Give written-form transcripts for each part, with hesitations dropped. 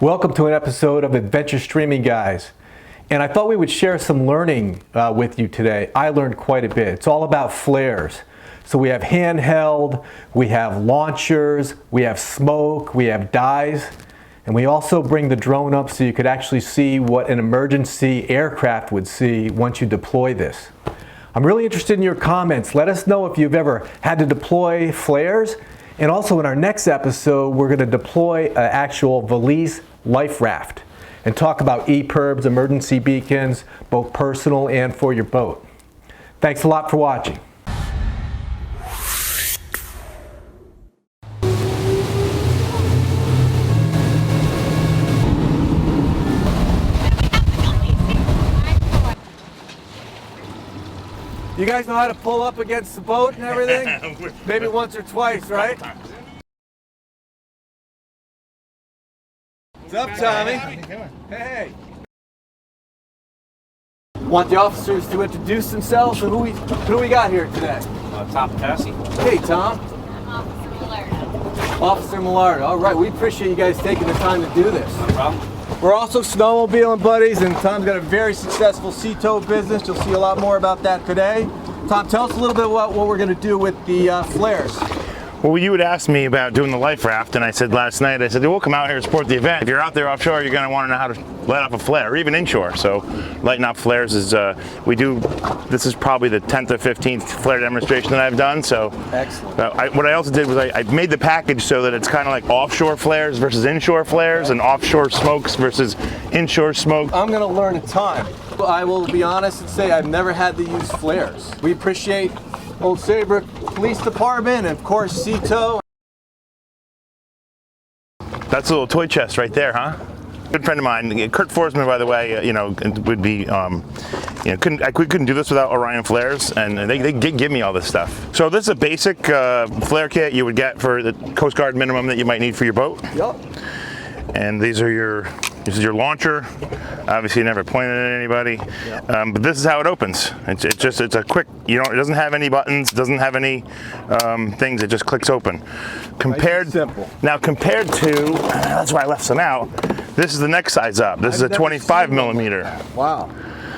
Welcome to an episode of Adventure Streaming Guys. And I thought we would share some learning with you today. I learned quite a bit. It's all about flares. So we have handheld, we have launchers, we have smoke, we have dyes, and we also bring the drone up so you could actually see what an emergency aircraft would see once you deploy this. I'm really interested in your comments. Let us know if you've ever had to deploy flares. And also in our next episode, we're going to deploy an actual valise life raft and talk about EPIRBS, emergency beacons, both personal and for your boat. Thanks a lot for watching. You guys know how to pull up against the boat and everything? Maybe once or twice, right? What's up, Tommy? How you doing? Hey. Want the officers to introduce themselves? So who do we got here today? Tom Cassie. Hey, Tom. I'm Officer Millardo. Officer Millardo. All right, we appreciate you guys taking the time to do this. No problem. We're also snowmobiling buddies, and Tom's got a very successful Seatow business. You'll see a lot more about that today. Tom, tell us a little bit about what we're going to do with the flares. Well, you had asked me about doing the life raft, and I said last night, I said, we'll come out here and support the event. If you're out there offshore, you're going to want to know how to light up a flare, or even inshore. So lighting up flares is, this is probably the 10th or 15th flare demonstration that I've done. So excellent. What I also did was I made the package so that it's kind of like offshore flares versus inshore flares, and offshore smokes versus inshore smoke. I'm going to learn a ton. I will be honest and say I've never had to use flares. We appreciate Old Saybrook Police Department and of course Seatow. That's a little toy chest right there, huh? Good friend of mine, Kurt Forsman, by the way, would be, we couldn't do this without Orion flares, and they give me all this stuff. So this is a basic flare kit you would get for the Coast Guard minimum that you might need for your boat. Yep. And this is your launcher. Obviously, never pointed at anybody, but this is how it opens. It's a quick. It doesn't have any buttons. It doesn't have any things. It just clicks open. Compared to, that's why I left some out. This is the next size up. This is a 25 millimeter. Wow.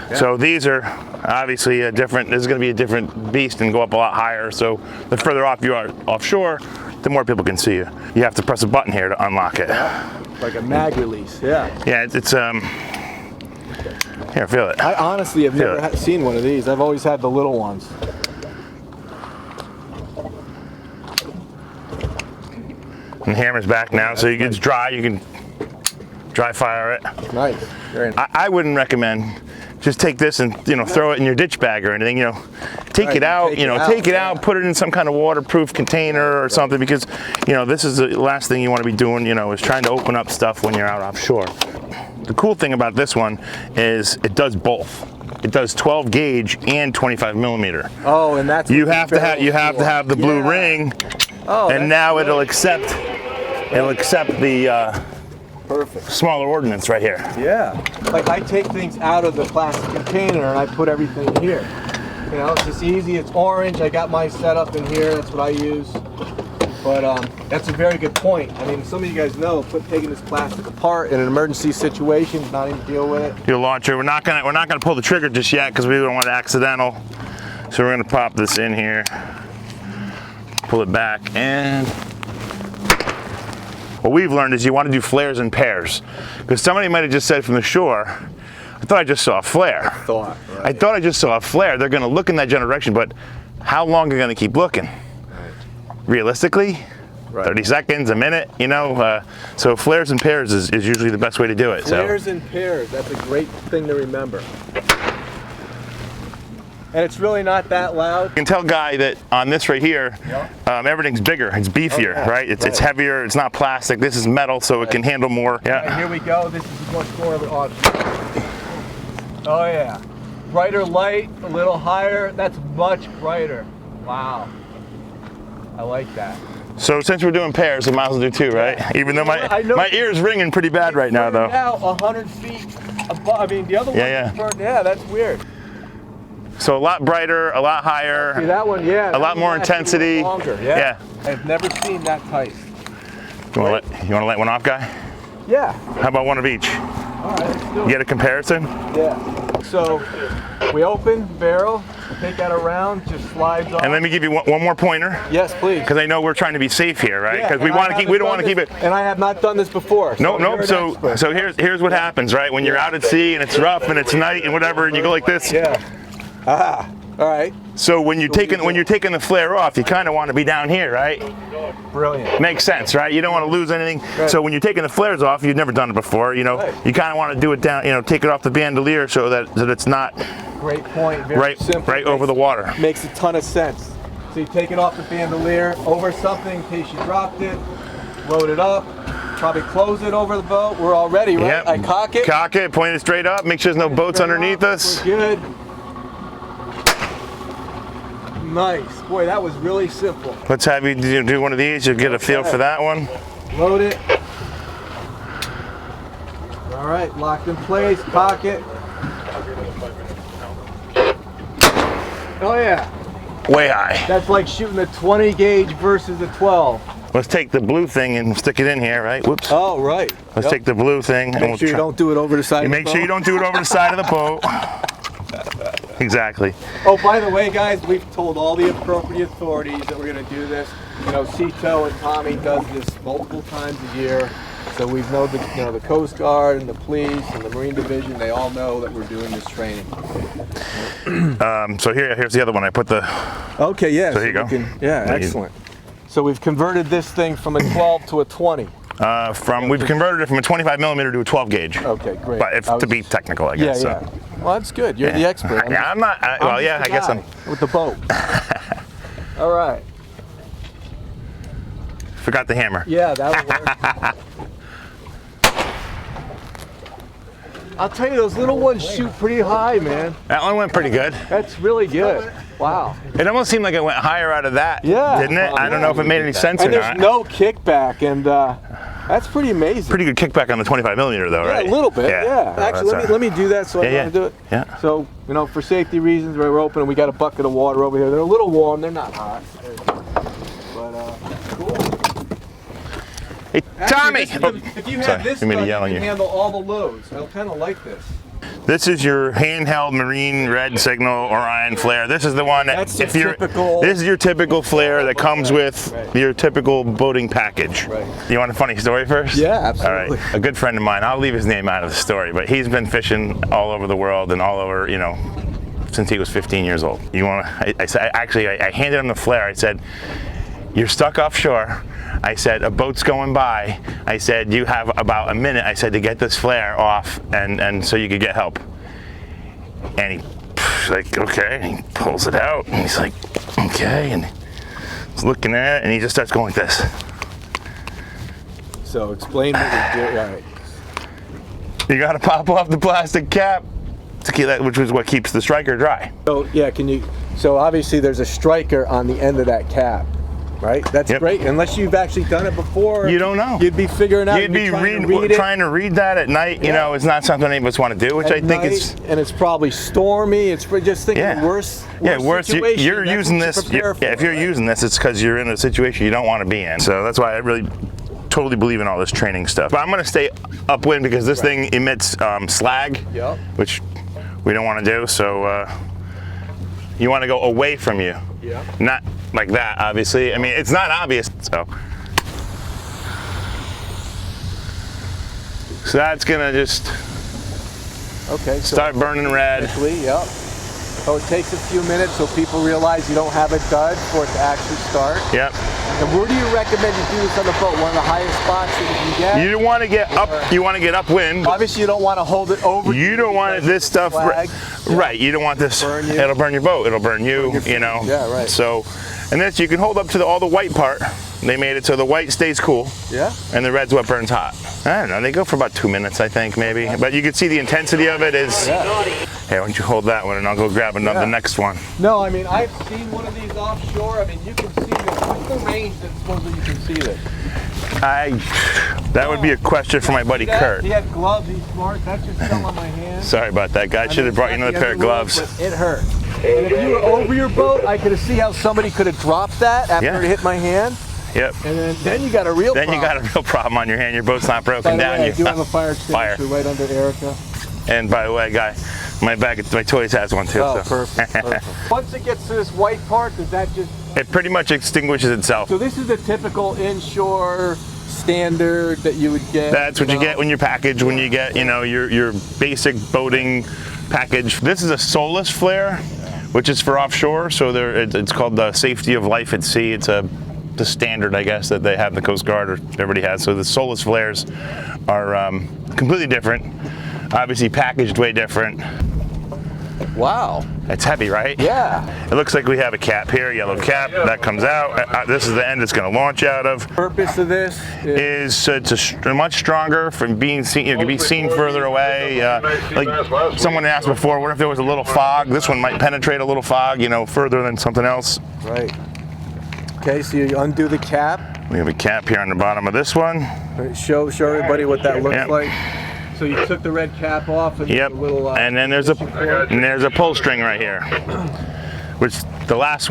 Yeah. So these are obviously a different. This is going to be a different beast and go up a lot higher. So the further off you are offshore, the more people can see you. You have to press a button here to unlock it. Yeah. Like a mag release. Yeah. Yeah, it's here, feel it. I honestly have never seen one of these. I've always had the little ones. And the hammer's back now, so it's dry. You can dry fire it. Nice. Very nice. I wouldn't recommend just take this and throw it in your ditch bag or anything. Take it out. Take it out. Put it in some kind of waterproof container or something, because this is the last thing you want to be doing. Is trying to open up stuff when you're out offshore. The cool thing about this one is it does both. It does 12 gauge and 25 millimeter. Oh, and that's you have to have the blue ring. Oh, and now it'll accept the perfect smaller ordnance right here. Yeah, like I take things out of the plastic container and I put everything in here. It's just easy. It's orange. I got my setup in here. That's what I use. But that's a very good point. I mean, some of you guys know, taking this plastic apart in an emergency situation, not even deal with it. Your launcher. We're not gonna pull the trigger just yet because we don't want it accidental. So we're gonna pop this in here, pull it back, and what we've learned is you want to do flares in pairs, because somebody might have just said from the shore, I thought I just saw a flare. I thought I just saw a flare. They're gonna look in that general direction, but how long are they gonna keep looking? Realistically, 30 seconds, a minute, so flares in pairs is usually the best way to do it. Flares in pairs, that's a great thing to remember. And it's really not that loud. You can tell, Guy, that on this right here, everything's bigger, it's beefier, right? It's heavier, it's not plastic, this is metal, so it can handle more. Yeah. Right, here we go, this is much more of an option. Oh yeah, brighter light, a little higher, that's much brighter. Wow. I like that. So since we're doing pairs, we might as well do two, right? Even though my ear's ringing pretty bad right now, though. Now 100 feet above. I mean, the other one. Yeah, that's weird. So a lot brighter, a lot higher. See that one? Yeah. A lot more intensity. Longer. Yeah. I've never seen that tight. You want to light one off, Guy? Yeah. How about one of each? All right, let's do it. Get a comparison? Yeah. So we open barrel, take out a round, just slides off. And let me give you one more pointer. Yes, please. Because I know we're trying to be safe here, right? Yeah, Because we and want to keep. We don't want to keep it. And I have not done this before. Nope, nope. you're an expert. So here's what happens, right? When you're out at sea and it's rough and it's night and whatever, and you go like this. Yeah. Ah. All right. So when you're taking the flare off, you kind of want to be down here, right? Brilliant. Makes sense, right? You don't want to lose anything. Right. So when you're taking the flares off, you've never done it before, you know, Right. you kind of want to do it down, you know, take it off the bandolier so that it's not Great point. Very simple. right over the water. Makes a ton of sense. So you take it off the bandolier over something in case you dropped it. Load it up. Probably close it over the boat. We're all ready, right? Yep. I cock it. Cock it, point it straight up. Make sure there's no boats underneath us. We're good. Nice. Boy, that was really simple. Let's have you do one of these. You'll get a feel for that one. Load it. All right, locked in place. Cock it. Oh yeah. Way high. That's like shooting a 20 gauge versus a 12. Let's take the blue thing and stick it in here, right? Whoops. Oh, right. Let's take the blue thing. and Make we'll sure you try- don't do it over the side of the Make boat. sure you don't do it over the side of the boat. Exactly. Oh, by the way, guys, we've told all the appropriate authorities that we're going to do this. You know, Seatow and Tommy does this multiple times a year. So we've known the Coast Guard and the police and the Marine Division, they all know that we're doing this training. So here's the other one. I put the. Okay, yeah. So here you go. Excellent. So we've converted this thing from a 12 to a 20. We've converted it from a 25 millimeter to a 12 gauge. Okay, great. But to be technical, I Yeah, guess. yeah. So. Well, that's good. You're the expert. Yeah, I'm not. Well, yeah, I guess I'm. With the boat. All right. Forgot the hammer. Yeah, that would work. I'll tell you, those little ones shoot pretty high, man. That one went pretty good. That's really good. Wow. It almost seemed like it went higher out of that. Yeah. Didn't it? I don't know if it made any sense And or there's not. no kickback, and that's pretty amazing. Pretty good kickback on the 25 millimeter, though, right? Yeah, a little bit. Yeah. Oh, Actually, that's let me do that so I Yeah, know how to do it. Yeah. So, you know, for safety reasons, we're open and we got a bucket of water over here. They're a little warm. They're not hot. But cool. Hey, Tommy! Actually, if you have this didn't mean to gun, yell you on can you. handle all the loads. I kind of like this. This is your handheld marine red signal Orion flare. This is the one that That's the typical- This is your typical flare that comes with Right. your typical boating package. Right. You want a funny story first? Yeah, All absolutely. right. A good friend of mine, I'll leave his name out of the story, but he's been fishing all over the world and all over, you know, since he was 15 years old. You want to? I handed him the flare. I said, "You're stuck offshore." I said, "A boat's going by." I said, "You have about a minute." I said, "To get this flare off and so you could get help." And he's like, "Okay." And he pulls it out and he's like, "Okay." And he's looking at it and he just starts going like this. So explain what we do. All right. You got to pop off the plastic cap to keep that, which is what keeps the striker dry. So yeah, so obviously there's a striker on the end of that cap, right? That's Yep. great. Unless you've actually done it before. You don't know. You'd be figuring out. You'd be trying trying to read that at night. You Yeah. know, it's not something any of us want to do, which I think is. And it's probably stormy. It's just thinking Yeah. worse. Yeah, worse. Situation. You're That's using what you this. prepare for. If you're using this, it's because you're in a situation you don't want to be in. So that's why I really totally believe in all this training stuff. But I'm going to stay upwind because this thing emits slag, Yep. which we don't want to do. So you want to go away from you, Yeah. not like that. Obviously, I mean it's not obvious. So that's gonna just Okay. So start burning red. quickly, yep. So it takes a few minutes so people realize you don't have a dud for it to actually start. Yep. And where do you recommend you do this on the boat? One of the highest spots that you can get? You want to get up. You want to get upwind. Obviously, you don't want to hold it over. You don't want this stuff, flag. right? You don't want this. Burn you. It'll burn your boat. It'll burn you. You know. Yeah, right. So, and this you can hold up to all the white part. They made it so the white stays cool, Yeah. and the red's what burns hot. I don't know. They go for about 2 minutes, I think, maybe. But you can see the intensity of it is. Yeah. Hey, why don't you hold that one, and I'll go grab another, Yeah. the next one. No, I mean, I've seen one of these offshore. I mean, you can see this. What's the range that supposedly you can see this? That would be a question for my buddy See that? Kurt. He had gloves. He's smart. That just fell on my hand. Sorry about that, guy. Should have brought you another pair of gloves. But it hurt. And if you were over your boat, I could have seen how somebody could have dropped that after Yeah. it hit my hand. Yep. And then you got a real Then problem. you got a real problem on your hand. Your boat's not broken By the down. way, I You do have a fire extinguisher right under Erica. And by the way, guy, my bag of my toys has one too. Oh, so. perfect. Once it gets to this white part, does that just... It pretty much extinguishes itself. So this is the typical inshore standard that you would get. That's what you get when you package, when you get, your basic boating package. This is a Solas flare, which is for offshore. So it's called the safety of life at sea. It's the standard, I guess, that they have, the Coast Guard or everybody has. So the Solas flares are completely different. Obviously packaged way different. Wow. It's heavy, right? Yeah. It looks like we have a cap here, yellow cap, that comes out. This is the end it's going to launch out of. The purpose of this is it's much stronger from being seen. It can be seen further away. Like someone asked before, what if there was a little fog? This one might penetrate a little fog, further than something else. Right. Okay, so you undo the cap. We have a cap here on the bottom of this one. Right, show everybody what that looks Yep. like. So you took the red cap off and Yep. a little. And then there's a pull string right here, which the last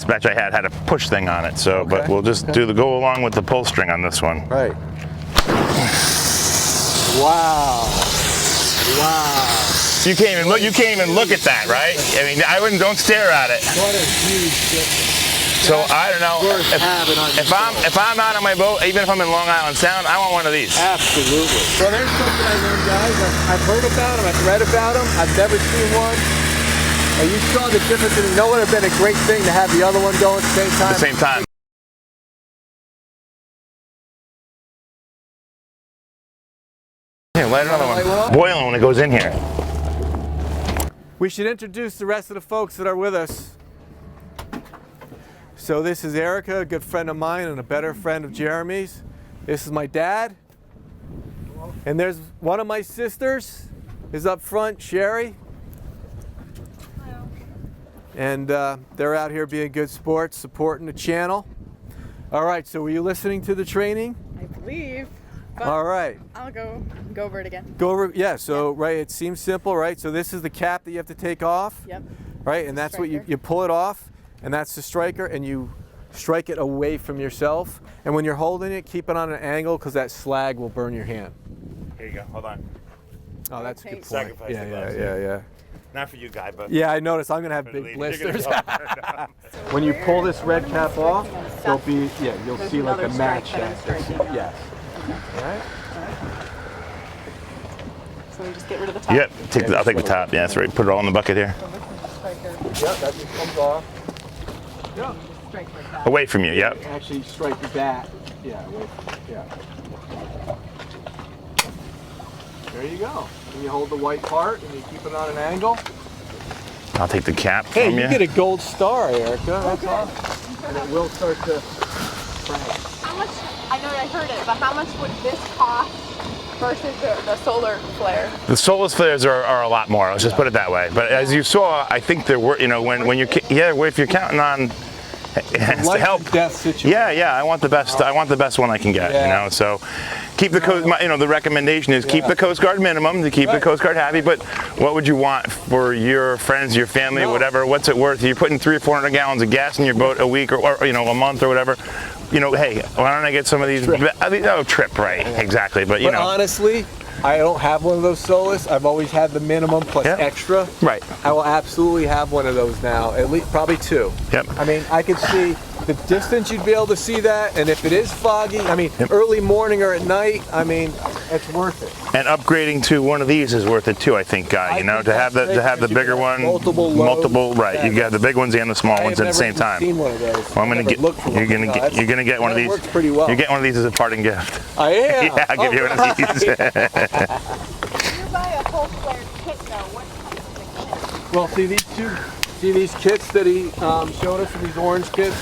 batch I had a push thing on it. So, but we'll just go along with the pull string on this one. Right. Wow. Wow. You can't even look at that, right? I mean, don't stare at it. What a huge difference. So I don't know if I'm out on my boat, even if I'm in Long Island Sound, I want one of these. Absolutely. Well, there's something I learned, guys. I've heard about them, I've read about them, I've never seen one. And you saw the difference, and it would have been a great thing to have the other one go at the same time. At the same time. Here, light another one. Boiling when it goes in here. We should introduce the rest of the folks that are with us. So this is Erica, a good friend of mine and a better friend of Jeremy's. This is my dad. And there's one of my sisters is up front, Sherry. Hello. And they're out here being good sports, supporting the channel. All right, so were you listening to the training? I believe. But All right. I'll go over it again. Go over, yeah, so right, it seems simple, right? So this is the cap that you have to take off. Yep. Right, and that's what Striker. you pull it off. And that's the striker, and you strike it away from yourself. And when you're holding it, keep it on an angle because that slag will burn your hand. Here you go. Hold on. Oh, that's a good Okay. point. Sacrifice the gloves. Yeah. Not for you, guy, but Yeah, I noticed. I'm gonna have for the big lady. You're blisters. gonna When you pull this red cap off, there'll be you'll There's see like a another match. strike that I'm striking. Yes. All right. So we just get rid of the top. Yep. I'll take the top. Yeah, that's right. Put it all in the bucket here. So this is the striker. Yep, that just comes off. Yep. Just strike like that. Away from you. Yep. Actually, strike that. Yeah. Yeah. There you go. And you hold the white part and you keep it on an angle. I'll take the cap Hey, from you you. get a gold star, Erica. That's awesome. And it will start to crank. How much, I know I heard it, but how much would this cost versus the solar flare? The Solas flares are a lot more. Let's just put it that way. But as you saw, I think there were, when you, if you're counting on it's to Life help. and death situation. Yeah, I want the best. I want the best one I can get. Yeah. So keep the coast. The recommendation is keep the Coast Guard minimum to keep the Coast Guard happy. But what would you want for your friends, your family, whatever? What's it worth? You're putting 300 or 400 gallons of gas in your boat a week or a month or whatever. Hey, why don't I get some of these? Trip, right? Exactly. But honestly, I don't have one of those Solas. I've always had the minimum plus extra. Right. I will absolutely have one of those now. At least probably two. Yep. I mean, I could see the distance you'd be able to see that, and if it is foggy, early morning or at night, it's worth it. And upgrading to one of these is worth it too, I think, Guy. To have the bigger one, multiple, right? You got the big ones and the small ones at the same time. Seen one of those. Well, you're gonna get one of these. Works pretty well. You get one of these as a parting gift. I am. Yeah, I'll give you one of these. If you buy a whole flare kit though, what comes with the kit? Well, see these kits that he showed us, these orange kits?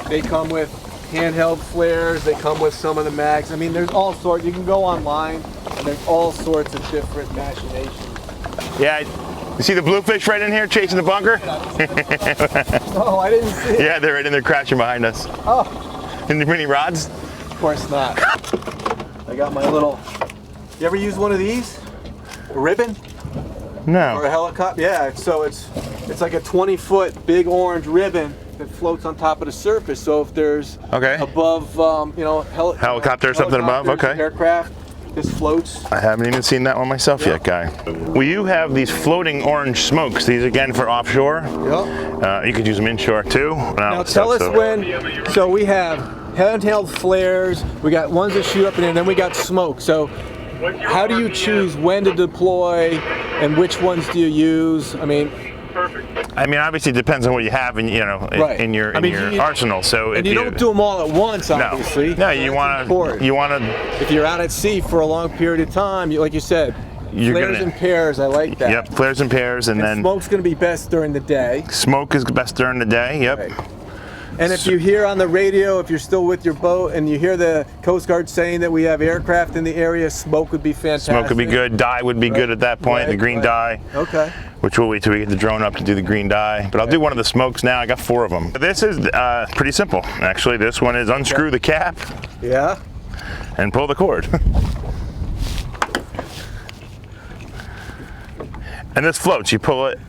They come with handheld flares, they come with some of the mags. There's all sorts. You can go online, and there's all sorts of different machinations. Yeah, you see the bluefish right in here chasing the bunker? Oh, I didn't see it. Yeah, they're right in there crashing behind us. Oh, And the mini rods? of course not. I got my little, you ever use one of these? A ribbon? Or a No. helicopter? Yeah, so it's like a 20-foot big orange ribbon that floats on top of the surface. So if there's above, you know, helicopter or something above, okay. Aircraft, this floats. I haven't even seen that one myself yet, Guy. Well, you have these floating orange smokes. These again for offshore. Yep. You could use them inshore too. Now tell us when. So we have handheld flares. We got ones that shoot up in there, and then we got smoke. So how do you choose when to deploy, and which ones do you use? I mean, obviously it depends on what you have in, you know, in your arsenal. So and you don't do them all at once, obviously. No, you want to. If you're out at sea for a long period of time, like you said, flares in pairs. I like that. Yep, flares in pairs, and then smoke's going to be best during the day. Smoke is best during the day. Yep. Right. And if you hear on the radio, if you're still with your boat, and you hear the Coast Guard saying that we have aircraft in the area, smoke would be fantastic. Smoke would be good. Dye would be good at that point. The green dye. Okay. Which we'll wait till we get the drone up to do the green dye. But I'll do one of the smokes now. I got 4 of them. This is pretty simple. Actually, this one is unscrew the cap. Yeah. And pull the cord. And this floats. You pull it.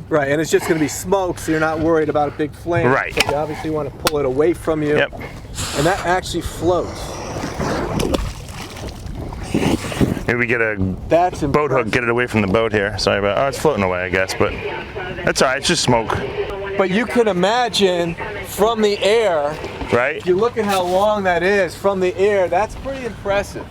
Right, and it's just going to be smoke, so you're not worried about a big flame. Right. So you obviously want to pull it away from you. Yep. And that actually floats. Maybe we get a boat hook, get it away from the boat here. Sorry about. Oh, it's floating away, I guess, but that's all right. It's just smoke. But you can imagine from the air. Right. If you look at how long that is from the air, that's pretty impressive.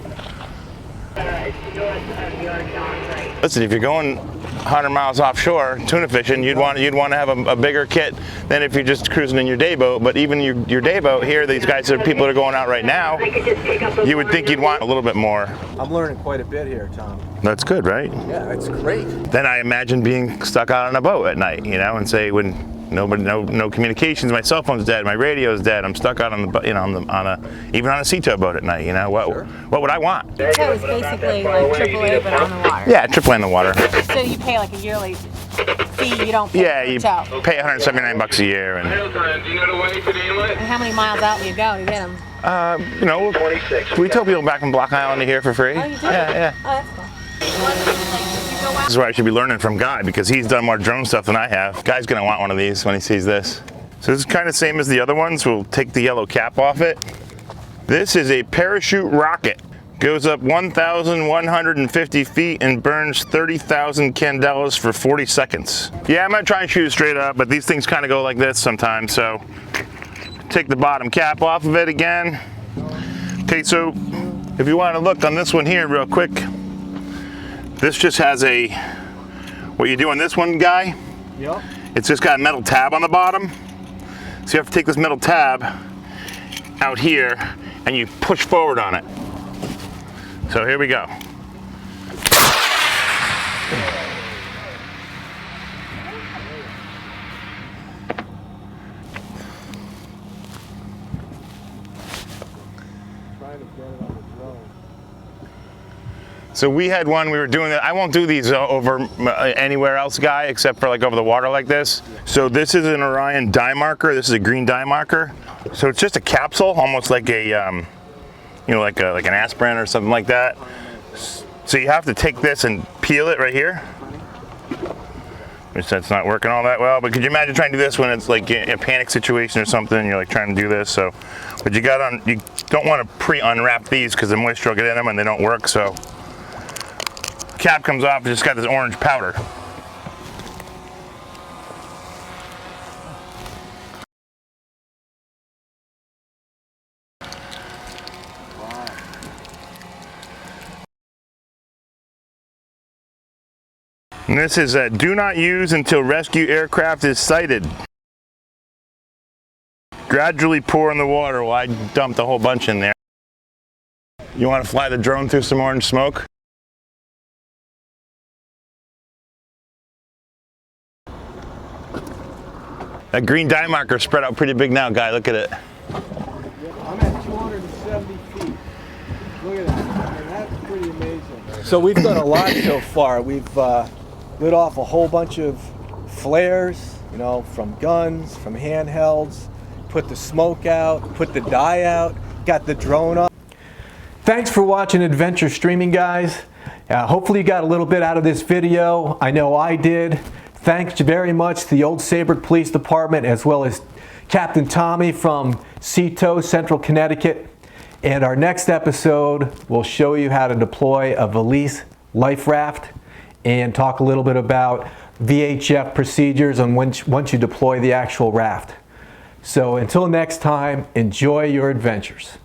Listen, if you're going 100 miles offshore tuna fishing, you'd want to have a bigger kit than if you're just cruising in your day boat. But even your day boat here, these guys are people that are going out right now. You would think you'd want a little bit more. I'm learning quite a bit here, Tom. That's good, right? Yeah, it's great. Then I imagine being stuck out on a boat at night, you know, and say when no communications, my cell phone's dead, my radio's dead, I'm stuck out on the, you know, even on a Seatow boat at night, you know, what would I want? So it's basically like AAA but on the water. Yeah, AAA on the water. So you pay like a yearly fee, you don't pay Yeah, you tow. pay $179 a year. And how many miles out do you go to get them? you know, we tow people back from Block Island to here for free. Oh, you do? Yeah. Oh, that's cool. This is where I should be learning from Guy, because he's done more drone stuff than I have. Guy's gonna want one of these when he sees this. So this is kind of same as the other ones. We'll take the yellow cap off it. This is a parachute rocket. Goes up 1,150 feet and burns 30,000 candelas for 40 seconds. Yeah, I'm gonna try and shoot it straight up, but these things kind of go like this sometimes, so. Take the bottom cap off of it again. Okay, so if you want to look on this one here real quick, this just has what you do on this one, Guy, Yep. it's just got a metal tab on the bottom. So you have to take this metal tab out here and you push forward on it. So here we go. So we had one, we were doing that. I won't do these over anywhere else, Guy, except for like over the water like this. So this is an Orion dye marker. This is a green dye marker. So it's just a capsule, almost like a, you know, like an aspirin or something like that. So you have to take this and peel it right here. Which that's not working all that well, but could you imagine trying to do this when it's like a panic situation or something, and you're like trying to do this, so. But you don't want to pre-unwrap these because the moisture will get in them and they don't work, so. Cap comes off, it's just got this orange powder. And this is do not use until rescue aircraft is sighted. Gradually pour in the water. Well, I dumped a whole bunch in there. You want to fly the drone through some orange smoke? That green dye marker spread out pretty big now, Guy. Look at it. I'm at 270 feet. Look at that. I mean, that's pretty amazing. So we've done a lot so far. We've lit off a whole bunch of flares, you know, from guns, from handhelds, put the smoke out, put the dye out, got the drone up. Thanks for watching Adventure Streaming, guys. Hopefully you got a little bit out of this video. I know I did. Thanks very much to the Old Saybrook Police Department, as well as Captain Tommy from Seatow Central Connecticut. And our next episode will show you how to deploy a valise life raft and talk a little bit about VHF procedures and once you deploy the actual raft. So until next time, enjoy your adventures.